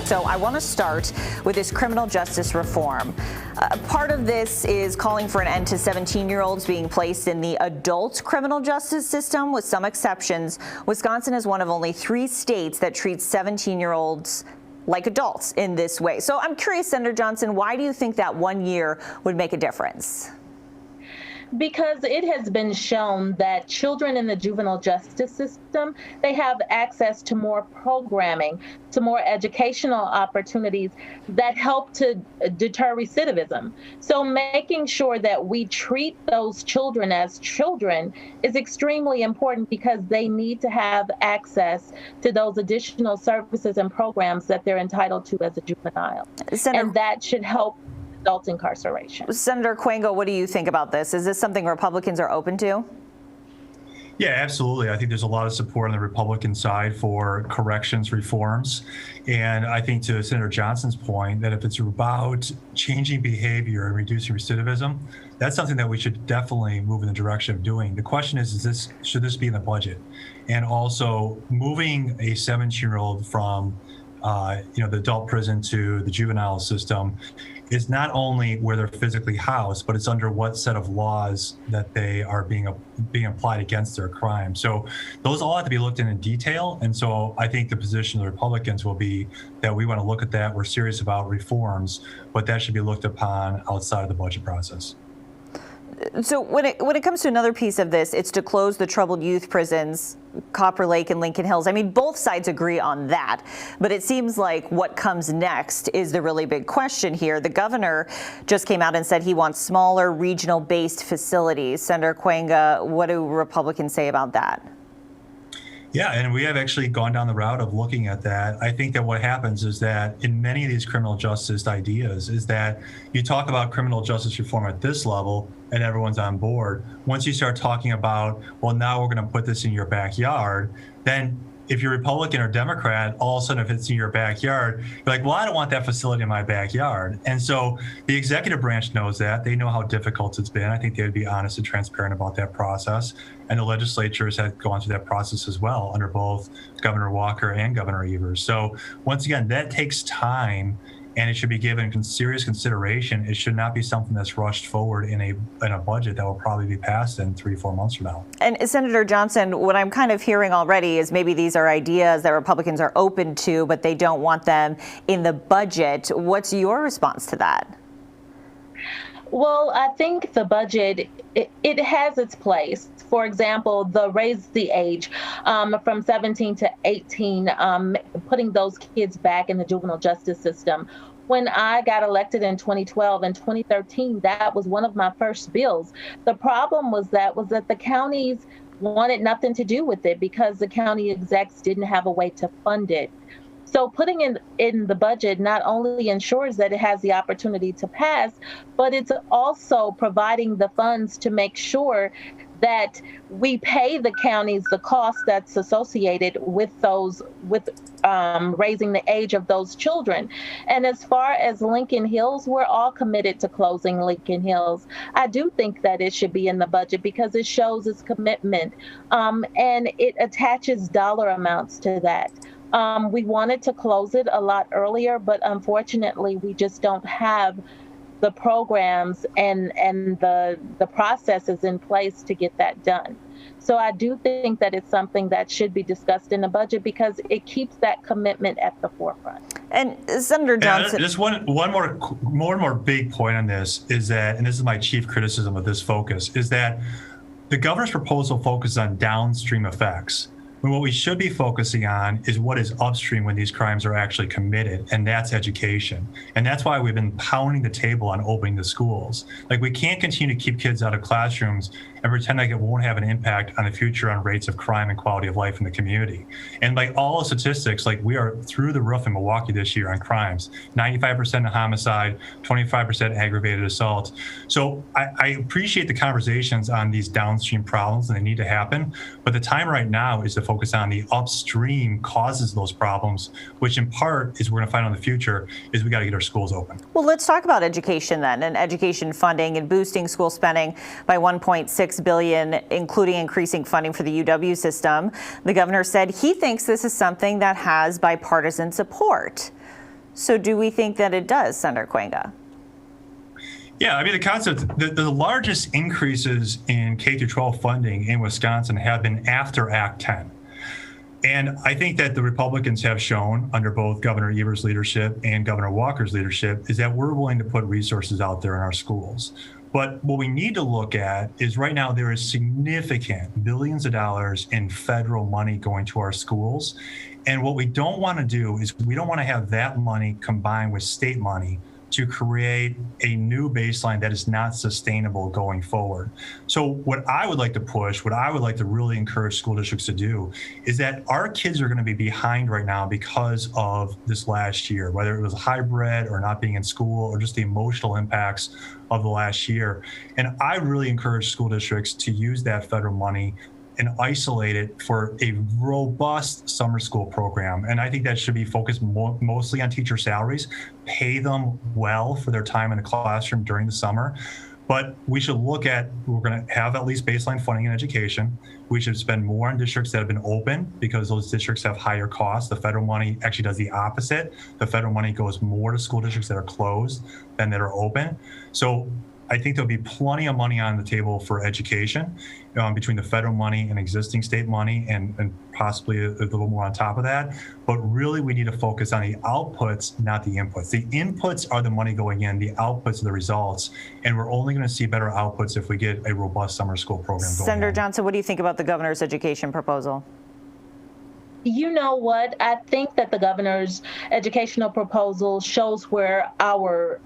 So I want to start with this criminal justice reform. Part of this is calling for an end to 17-year-olds being placed in the adult criminal justice system, with some exceptions. Wisconsin is one of only 3 states that treats 17-year-olds like adults in this way. So I'm curious, Senator Johnson, why do you think that 1 year would make a difference? Because it has been shown that children in the juvenile justice system, they have access to more programming, to more educational opportunities that help to deter recidivism. So making sure that we treat those children as children is extremely important, because they need to have access to those additional services and programs that they're entitled to as a juvenile. And that should help adult incarceration. Senator Kooienga, what do you think about this? Is this something Republicans are open to? Yeah, absolutely. I think there's a lot of support on the Republican side for corrections reforms. And I think, to Senator Johnson's point, that if it's about changing behavior and reducing recidivism, that's something that we should definitely move in the direction of doing. The question is should this be in the budget? And also, moving a 17-year-old from the adult prison to the juvenile system is not only where they're physically housed, but it's under what set of laws that they are being applied against their crime. So those all have to be looked in detail. And so I think the position of the Republicans will be that we want to look at that. We're serious about reforms, but that should be looked upon outside of the budget process. So when it comes to another piece of this, it's to close the troubled youth prisons, Copper Lake and Lincoln Hills. I mean, both sides agree on that, but it seems like what comes next is the really big question here. The governor just came out and said he wants smaller regional-based facilities. Senator Kooienga, what do Republicans say about that? Yeah, and we have actually gone down the route of looking at that. I think that what happens is that in many of these criminal justice ideas is that you talk about criminal justice reform at this level and everyone's on board. Once you start talking about, well, now we're going to put this in your backyard, then if you're Republican or Democrat, all of a sudden if it's in your backyard, you're like, well, I don't want that facility in my backyard. And so the executive branch knows that. They know how difficult it's been. I think they would be honest and transparent about that process. And the legislatures have gone through that process as well under both Governor Walker and Governor Evers. So once again, that takes time, and it should be given serious consideration. It should not be something that's rushed forward in a budget that will probably be passed in 3-4 months from now. And Senator Johnson, what I'm kind of hearing already is maybe these are ideas that Republicans are open to, but they don't want them in the budget. What's your response to that? Well, I think the budget, it has its place. For example, the raise the age from 17 to 18, putting those kids back in the juvenile justice system. When I got elected in 2012 and 2013, that was one of my first bills. The problem was that the counties wanted nothing to do with it because the county execs didn't have a way to fund it. So putting it in the budget not only ensures that it has the opportunity to pass, but it's also providing the funds to make sure that we pay the counties the cost that's associated with raising the age of those children. And as far as Lincoln Hills, we're all committed to closing Lincoln Hills. I do think that it should be in the budget because it shows its commitment, and it attaches dollar amounts to that. We wanted to close it a lot earlier, but unfortunately, we just don't have the programs and the processes in place to get that done. So I do think that it's something that should be discussed in the budget because it keeps that commitment at the forefront. And Senator Johnson, just one more big point on this is that, and this is my chief criticism of this focus, is that the governor's proposal focuses on downstream effects. And what we should be focusing on is what is upstream when these crimes are actually committed, and that's education. And that's why we've been pounding the table on opening the schools. Like, we can't continue to keep kids out of classrooms and pretend like it won't have an impact on the future on rates of crime and quality of life in the community. And by all the statistics, like, we are through the roof in Milwaukee this year on crimes, 95% homicide, 25% aggravated assault. So I appreciate the conversations on these downstream problems, and they need to happen. But the time right now is to focus on the upstream causes of those problems, which in part is we're going to find out in the future is we got to get our schools open. Well, let's talk about education then, and education funding and boosting school spending by $1.6 billion, including increasing funding for the UW system. The governor said he thinks this is something that has bipartisan support. So do we think that it does, Senator Cuenca? Yeah, I mean, the concept, the largest increases in K-12 funding in Wisconsin have been after Act 10. And I think that the Republicans have shown under both Governor Evers' leadership and Governor Walker's leadership is that we're willing to put resources out there in our schools. But what we need to look at is right now there is significant billions of dollars in federal money going to our schools. And what we don't want to do is we don't want to have that money combined with state money to create a new baseline that is not sustainable going forward. So what I would like to push, what I would like to really encourage school districts to do is that our kids are going to be behind right now because of this last year, whether it was hybrid or not being in school or just the emotional impacts of the last year. And I really encourage school districts to use that federal money and isolate it for a robust summer school program. And I think that should be focused mostly on teacher salaries, pay them well for their time in the classroom during the summer. But we should look at, we're going to have at least baseline funding in education. We should spend more on districts that have been open because those districts have higher costs. The federal money actually does the opposite. The federal money goes more to school districts that are closed than that are open. So I think there'll be plenty of money on the table for education between the federal money and existing state money and possibly a little more on top of that. But really, we need to focus on the outputs, not the inputs. The inputs are the money going in, the outputs are the results. And we're only going to see better outputs if we get a robust summer school program going. Senator Johnson, what do you think about the governor's education proposal? You know what? I think that the governor's educational proposal shows where our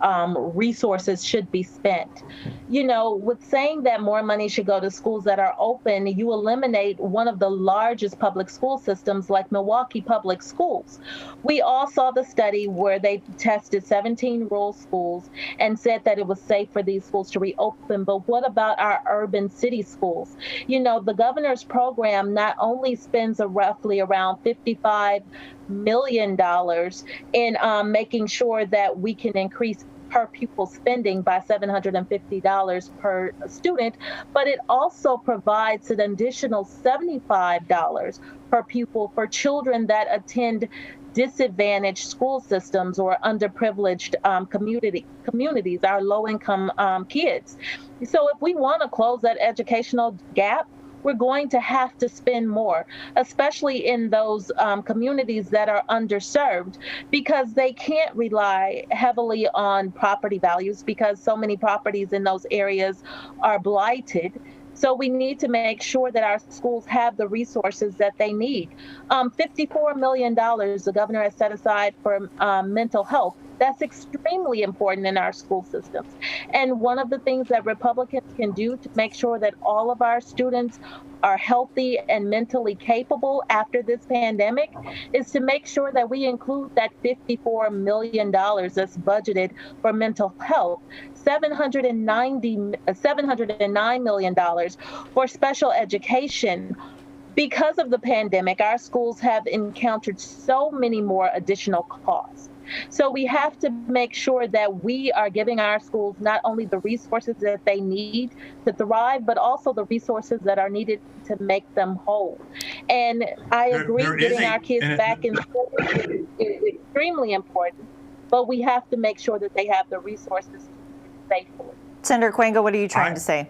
resources should be spent. You know, with saying that more money should go to schools that are open, you eliminate one of the largest public school systems like Milwaukee Public Schools. We all saw the study where they tested 17 rural schools and said that it was safe for these schools to reopen. But what about our urban city schools? You know, the governor's program not only spends roughly around $55 million in making sure that we can increase per pupil spending by $750 per student, but it also provides an additional $75 per pupil for children that attend disadvantaged school systems or underprivileged communities, our low-income kids. So if we want to close that educational gap, we're going to have to spend more, especially in those communities that are underserved, because they can't rely heavily on property values because so many properties in those areas are blighted. So we need to make sure that our schools have the resources that they need. $54 million the governor has set aside for mental health. That's extremely important in our school systems. And one of the things that Republicans can do to make sure that all of our students are healthy and mentally capable after this pandemic is to make sure that we include that $54 million that's budgeted for mental health. $709 million for special education. Because of the pandemic, our schools have encountered so many more additional costs. So we have to make sure that we are giving our schools not only the resources that they need to thrive, but also the resources that are needed to make them whole. And I agree, getting our kids back in school is extremely important, but we have to make sure that they have the resources safely. Senator Cuenca, what are you trying to say?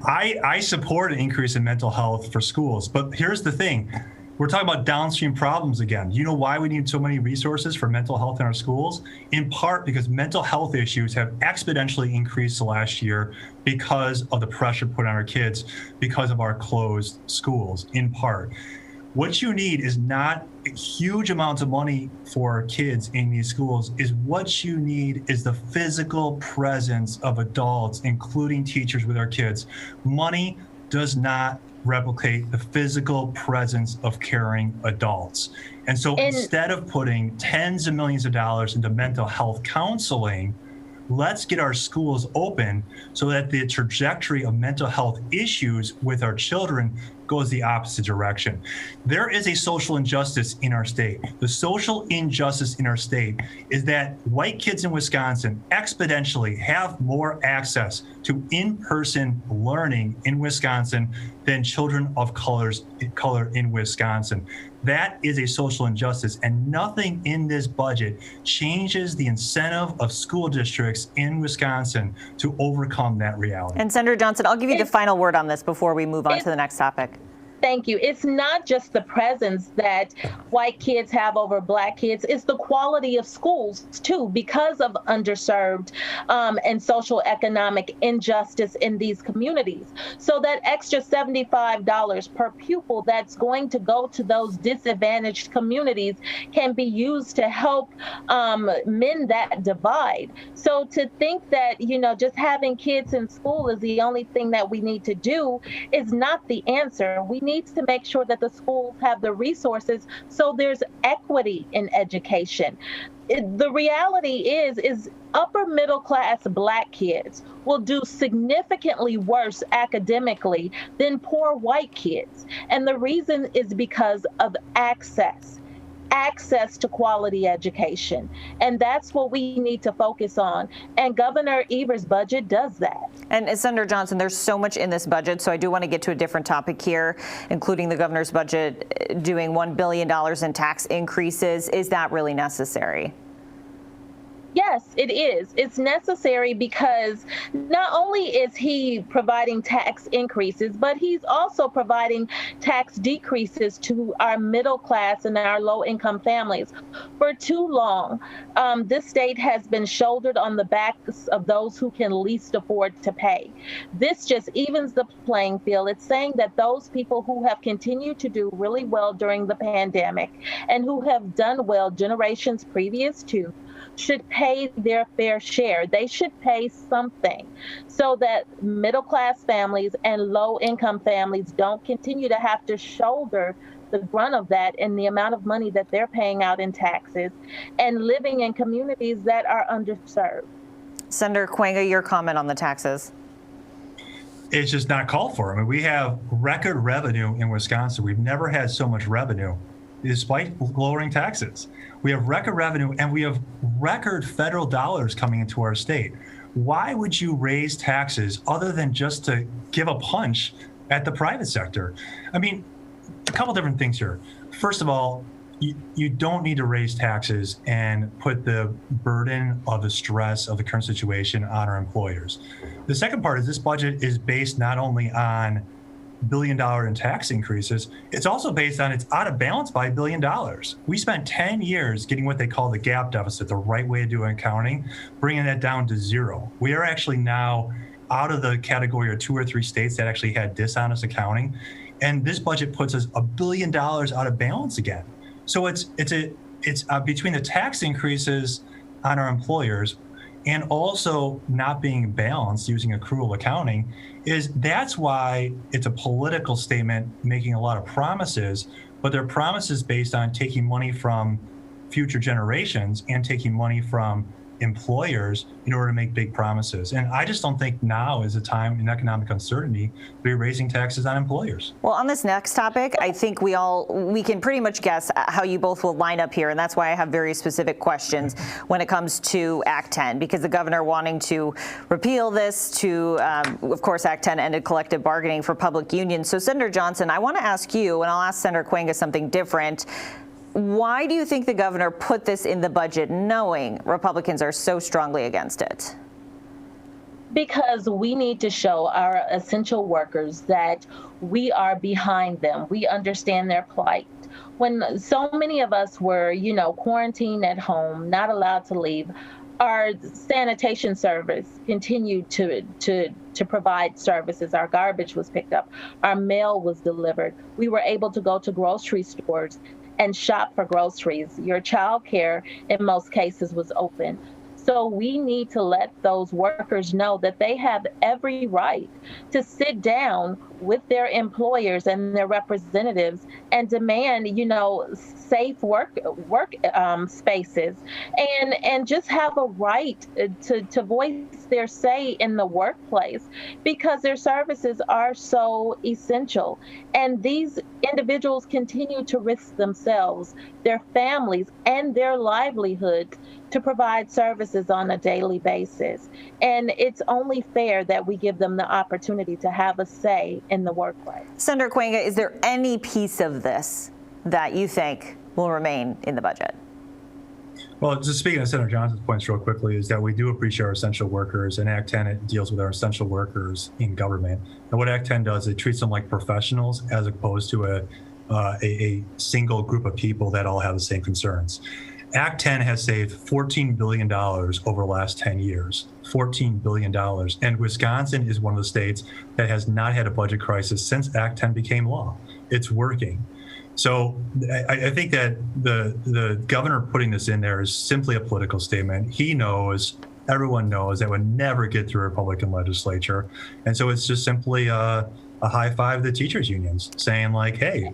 I support an increase in mental health for schools, but here's the thing. We're talking about downstream problems again. You know why we need so many resources for mental health in our schools? In part because mental health issues have exponentially increased the last year because of the pressure put on our kids because of our closed schools, in part. What you need is not huge amounts of money for kids in these schools. Is what you need is the physical presence of adults, including teachers with our kids. Money does not replicate the physical presence of caring adults. And so instead of putting tens of millions of dollars into mental health counseling, let's get our schools open so that the trajectory of mental health issues with our children goes the opposite direction. There is a social injustice in our state. The social injustice in our state is that white kids in Wisconsin exponentially have more access to in-person learning in Wisconsin than children of color in Wisconsin. That is a social injustice, and nothing in this budget changes the incentive of school districts in Wisconsin to overcome that reality. And Senator Johnson, I'll give you the final word on this before we move on to the next topic. Thank you. It's not just the presence that white kids have over black kids. It's the quality of schools, too, because of underserved and social economic injustice in these communities. So that extra $75 per pupil that's going to go to those disadvantaged communities can be used to help mend that divide. So to think that, just having kids in school is the only thing that we need to do is not the answer. We need to make sure that the schools have the resources so there's equity in education. The reality is upper middle class black kids will do significantly worse academically than poor white kids. And the reason is because of access to quality education. And that's what we need to focus on. And Governor Evers' budget does that. And Senator Johnson, there's so much in this budget, so I do want to get to a different topic here, including the governor's budget doing $1 billion in tax increases. Is that really necessary? Yes, it is. It's necessary because not only is he providing tax increases, but he's also providing tax decreases to our middle class and our low income families. For too long, this state has been shouldered on the backs of those who can least afford to pay. This just evens the playing field. It's saying that those people who have continued to do really well during the pandemic and who have done well generations previous to should pay their fair share. They should pay something so that middle class families and low income families don't continue to have to shoulder the brunt of that and the amount of money that they're paying out in taxes and living in communities that are underserved. Senator Kwenga, your comment on the taxes. It's just not called for. I mean, we have record revenue in Wisconsin. We've never had so much revenue despite lowering taxes. We have record revenue and we have record federal dollars coming into our state. Why would you raise taxes other than just to give a punch at the private sector? I mean, a couple different things here. First of all, you don't need to raise taxes and put the burden of the stress of the current situation on our employers. The second part is this budget is based not only on $1 billion in tax increases, it's also based on it's out of balance by $1 billion. We spent 10 years getting what they call the gap deficit, the right way of doing accounting, bringing that down to zero. We are actually now out of the category of 2 or 3 states that actually had dishonest accounting. And this budget puts us $1 billion out of balance again. So it's between the tax increases on our employers and also not being balanced using accrual accounting that's why it's a political statement making a lot of promises, but they're promises based on taking money from future generations and taking money from employers in order to make big promises. And I just don't think now is a time in economic uncertainty to be raising taxes on employers. Well, on this next topic, I think we can pretty much guess how you both will line up here. And that's why I have very specific questions when it comes to Act 10, because the governor wanting to repeal this to, of course, Act 10 ended collective bargaining for public unions. So Senator Johnson, I want to ask you, and I'll ask Senator Kwenga something different. Why do you think the governor put this in the budget knowing Republicans are so strongly against it? Because we need to show our essential workers that we are behind them. We understand their plight. When so many of us were, quarantined at home, not allowed to leave, our sanitation service continued to provide services. Our garbage was picked up. Our mail was delivered. We were able to go to grocery stores and shop for groceries. Your child care, in most cases, was open. So we need to let those workers know that they have every right to sit down with their employers and their representatives and demand, safe work spaces, and just have a right to voice their say in the workplace, because their services are so essential. And these individuals continue to risk themselves, their families, and their livelihoods to provide services on a daily basis. And it's only fair that we give them the opportunity to have a say in the workplace. Senator Kwenga, is there any piece of this that you think will remain in the budget? Well, just speaking of Senator Johnson's points real quickly, is that we do appreciate our essential workers, and Act 10 it deals with our essential workers in government. And what Act 10 does, it treats them like professionals as opposed to a single group of people that all have the same concerns. Act 10 has saved $14 billion over the last 10 years, $14 billion. And Wisconsin is one of the states that has not had a budget crisis since Act 10 became law. It's working. So I think that the governor putting this in there is simply a political statement. He knows, everyone knows, that would never get through a Republican legislature. And so it's just simply a high five to the teachers unions saying like, hey,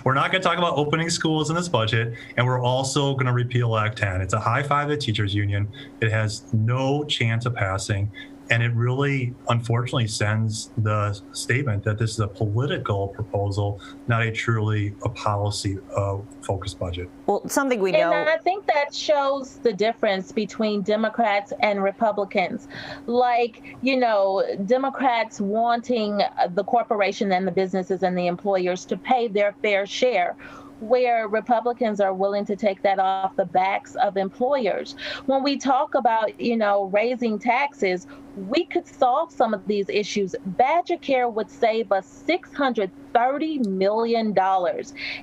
we're not going to talk about opening schools in this budget, and we're also going to repeal Act 10. It's a high five to the teachers union. It has no chance of passing. And it really, unfortunately, sends the statement that this is a political proposal, not a truly a policy-focused budget. Well, something we know. And I think that shows the difference between Democrats and Republicans. Like, Democrats wanting the corporation and the businesses and the employers to pay their fair share, where Republicans are willing to take that off the backs of employers. When we talk about, raising taxes, we could solve some of these issues. Badger Care would save us $630 million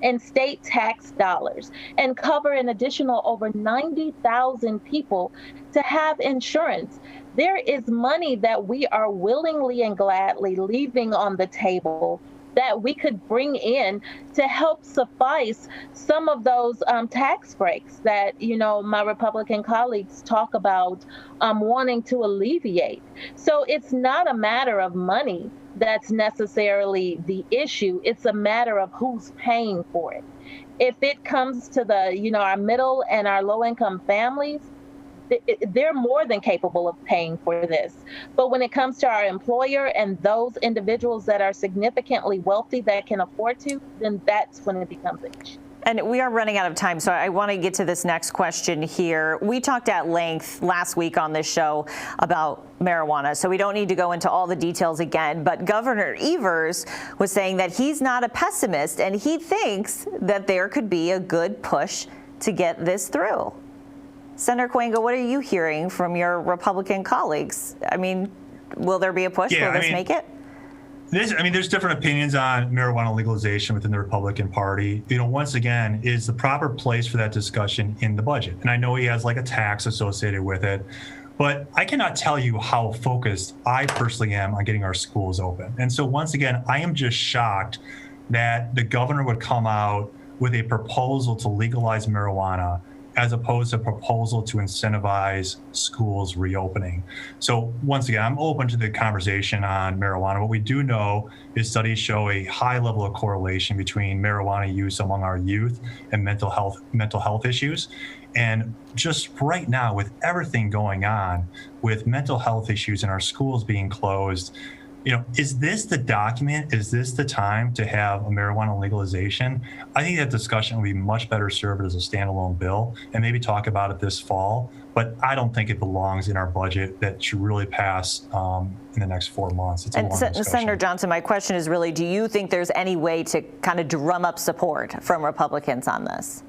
in state tax dollars and cover an additional over 90,000 people to have insurance. There is money that we are willingly and gladly leaving on the table that we could bring in to help suffice some of those tax breaks that, my Republican colleagues talk about wanting to alleviate. So it's not a matter of money that's necessarily the issue. It's a matter of who's paying for it. If it comes to our middle and our low income families, they're more than capable of paying for this. But when it comes to our employer and those individuals that are significantly wealthy that can afford to, then that's when it becomes an issue. And we are running out of time, so I want to get to this next question here. We talked at length last week on this show about marijuana, so we don't need to go into all the details again. But Governor Evers was saying that he's not a pessimist, and he thinks that there could be a good push to get this through. Senator Kwenga, what are you hearing from your Republican colleagues? I mean, will there be a push? Will this make it? There's different opinions on marijuana legalization within the Republican Party. Once again, is the proper place for that discussion in the budget? And I know he has like a tax associated with it, but I cannot tell you how focused I personally am on getting our schools open. And so once again, I am just shocked that the governor would come out with a proposal to legalize marijuana as opposed to a proposal to incentivize schools reopening. So once again, I'm open to the conversation on marijuana. What we do know is studies show a high level of correlation between marijuana use among our youth and mental health issues. And just right now, with everything going on, with mental health issues in our schools being closed, is this the document? Is this the time to have a marijuana legalization? I think that discussion would be much better served as a standalone bill and maybe talk about it this fall. But I don't think it belongs in our budget that should really pass in the next 4 months. It's a long discussion. Senator Johnson, my question is really, do you think there's any way to kind of drum up support from Republicans on this?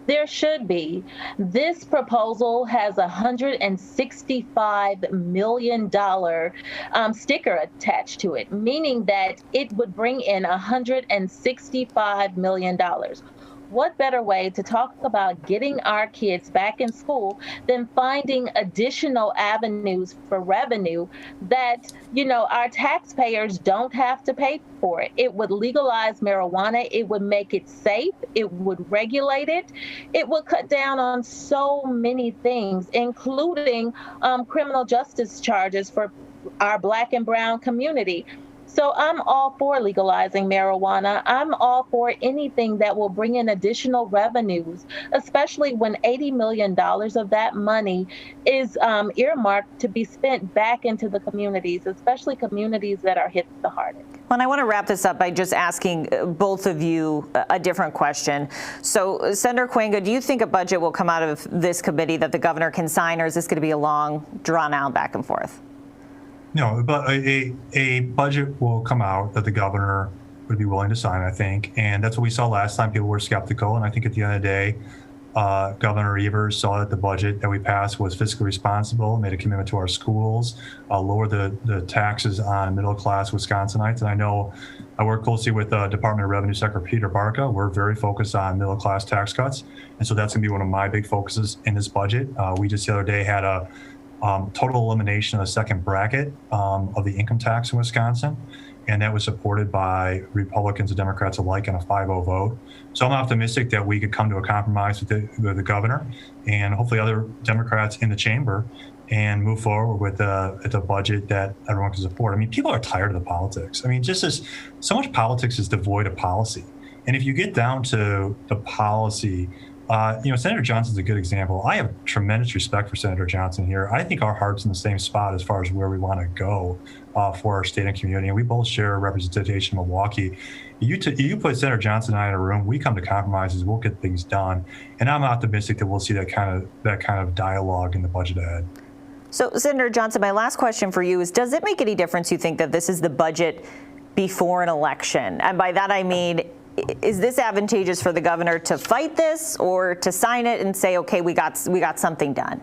There should be. This proposal has a $165 million sticker attached to it, meaning that it would bring in $165 million. What better way to talk about getting our kids back in school than finding additional avenues for revenue that, our taxpayers don't have to pay for it. It would legalize marijuana. It would make it safe. It would regulate it. It would cut down on so many things, including criminal justice charges for our Black and brown community. So I'm all for legalizing marijuana. I'm all for anything that will bring in additional revenues, especially when $80 million of that money is earmarked to be spent back into the communities, especially communities that are hit the hardest. Well, and I want to wrap this up by just asking both of you a different question. So, Senator Kooyenga, do you think a budget will come out of this committee that the governor can sign, or is this going to be a long, drawn-out back and forth? No, but a budget will come out that the governor would be willing to sign, I think. And that's what we saw last time. People were skeptical. And I think at the end of the day, Governor Evers saw that the budget that we passed was fiscally responsible, made a commitment to our schools, lowered the taxes on middle-class Wisconsinites. And I know I work closely with Department of Revenue Secretary Peter Barca. We're very focused on middle-class tax cuts. And so that's going to be one of my big focuses in this budget. We just the other day had a total elimination of the second bracket of the income tax in Wisconsin. And that was supported by Republicans and Democrats alike in a 5-0 vote. So I'm optimistic that we could come to a compromise with the governor and hopefully other Democrats in the chamber and move forward with a budget that everyone can support. I mean, people are tired of the politics. I mean, just as so much politics is devoid of policy. And if you get down to the policy, Senator Johnson's a good example. I have tremendous respect for Senator Johnson here. I think our heart's in the same spot as far as where we want to go for our state and community. And we both share representation in Milwaukee. You put Senator Johnson and I in a room, we come to compromises, we'll get things done. And I'm optimistic that we'll see that kind of dialogue in the budget ahead. So, Senator Johnson, my last question for you is, does it make any difference, you think, that this is the budget before an election? And by that I mean, is this advantageous for the governor to fight this or to sign it and say, okay, we got something done?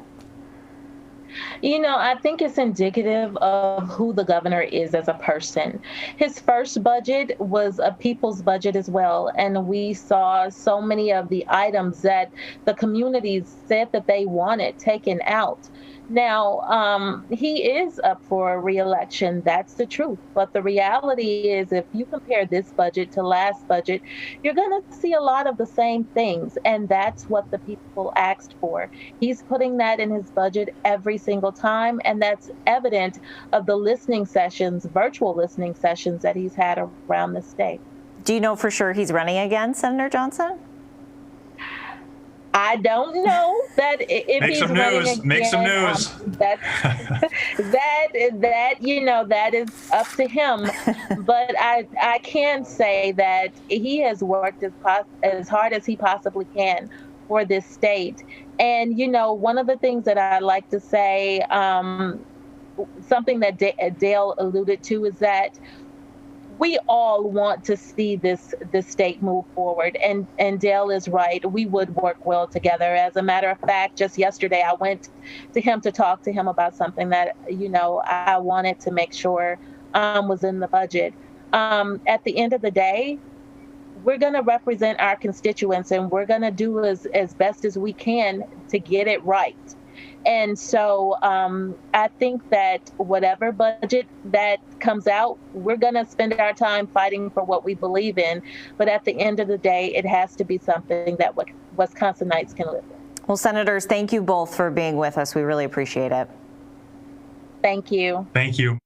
I think it's indicative of who the governor is as a person. His first budget was a people's budget as well. And we saw so many of the items that the communities said that they wanted taken out. Now, he is up for a re-election. That's the truth. But the reality is, if you compare this budget to last budget, you're going to see a lot of the same things. And that's what the people asked for. He's putting that in his budget every single time. And that's evident of the listening sessions, virtual listening sessions that he's had around the state. Do you know for sure he's running again, Senator Johnson? I don't know that if Make he's some running news. again, Make some news. that is up to him. But I can say that he has worked as hard as he possibly can for this state. And one of the things that I like to say, something that Dale alluded to, is that we all want to see this state move forward, and Dale is right. We would work well together. As a matter of fact, just yesterday I went to him to talk to him about something that I wanted to make sure was in the budget. At the end of the day, we're going to represent our constituents, and we're going to do as best as we can to get it right. And so I think that whatever budget that comes out, we're going to spend our time fighting for what we believe in. But at the end of the day, it has to be something that Wisconsinites can live with. Well, Senators, thank you both for being with us. We really appreciate it. Thank you. Thank you.